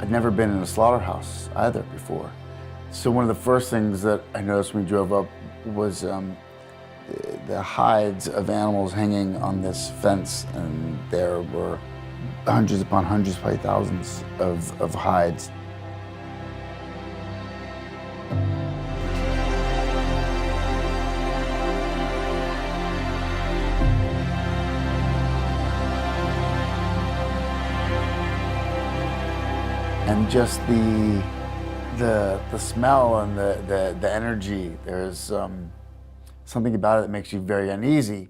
I'd never been in a slaughterhouse either before. So one of the first things that I noticed when we drove up was the hides of animals hanging on this fence, and there were hundreds upon hundreds, probably thousands of hides. And just the smell and the energy, there's something about it that makes you very uneasy.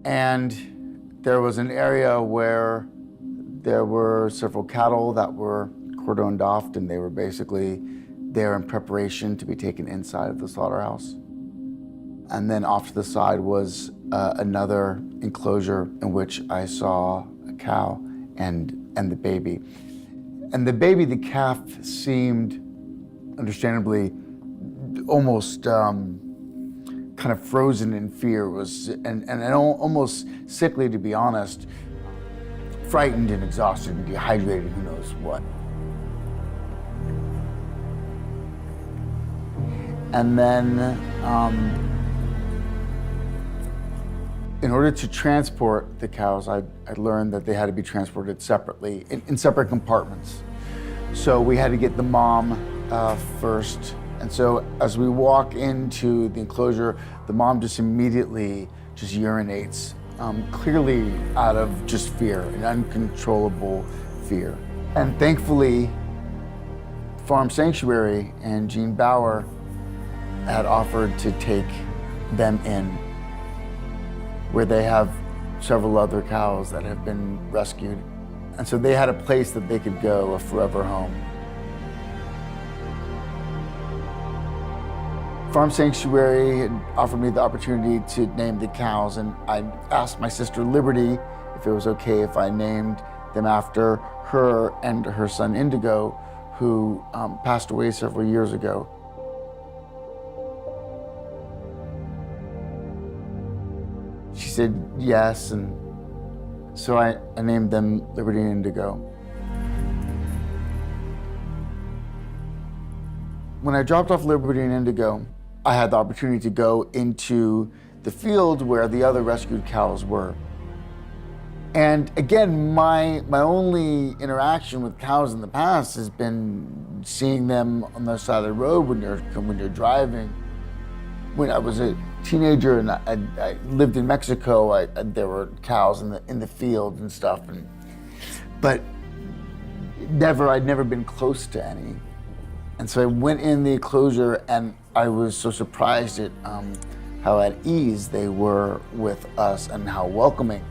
And there was an area where there were several cattle that were cordoned off, and they were basically there in preparation to be taken inside of the slaughterhouse. And then off to the side was another enclosure in which I saw a cow and the baby. And the baby, the calf, seemed, understandably, almost kind of frozen in fear, and almost sickly, to be honest, frightened and exhausted and dehydrated, who knows what. And then, in order to transport the cows, I learned that they had to be transported separately, in separate compartments. So we had to get the mom first. And so as we walk into the enclosure, the mom just immediately just urinates, clearly out of just fear, an uncontrollable fear. And thankfully, Farm Sanctuary and Gene Bauer had offered to take them in, where they have several other cows that have been rescued. And so they had a place that they could go, a forever home. Farm Sanctuary had offered me the opportunity to name the cows, and I asked my sister Liberty if it was okay if I named them after her and her son Indigo, who passed away several years ago. She said yes, and so I named them Liberty and Indigo. When I dropped off Liberty and Indigo, I had the opportunity to go into the field where the other rescued cows were. And again, my only interaction with cows in the past has been seeing them on the side of the road when you're driving. When I was a teenager and I lived in Mexico, there were cows in the field and stuff, but I'd never been close to any. And so I went in the enclosure, and I was so surprised at how at ease they were with us and how welcoming.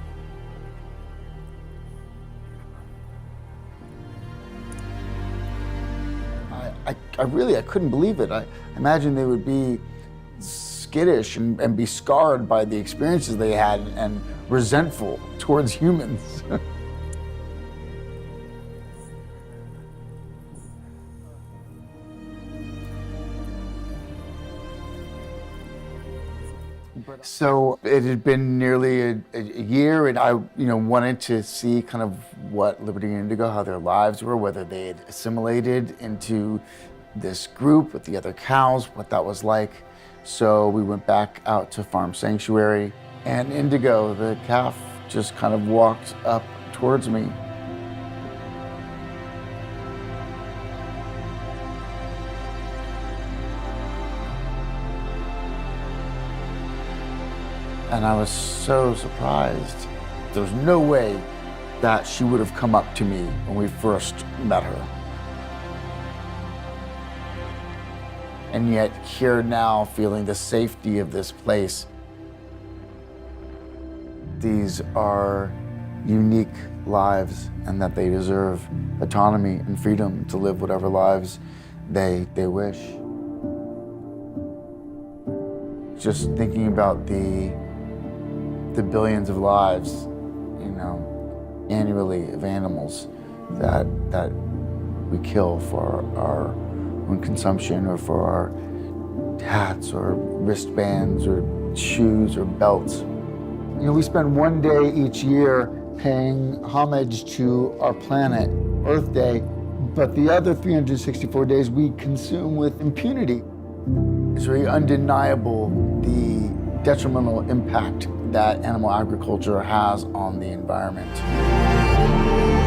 I couldn't believe it. I imagined they would be skittish and be scarred by the experiences they had and resentful towards humans. So it had been nearly a year, and I wanted to see kind of what Liberty and Indigo, how their lives were, whether they had assimilated into this group with the other cows, what that was like. So we went back out to Farm Sanctuary, and Indigo, the calf, just kind of walked up towards me. And I was so surprised. There was no way that she would have come up to me when we first met her. And yet here now, feeling the safety of this place. These are unique lives, and that they deserve autonomy and freedom to live whatever lives they wish. Just thinking about the billions of lives, annually of animals that we kill for our own consumption, or for our hats or wristbands or shoes or belts. We spend one day each year paying homage to our planet, Earth Day, but the other 364 days we consume with impunity. It's very undeniable the detrimental impact that animal agriculture has on the environment.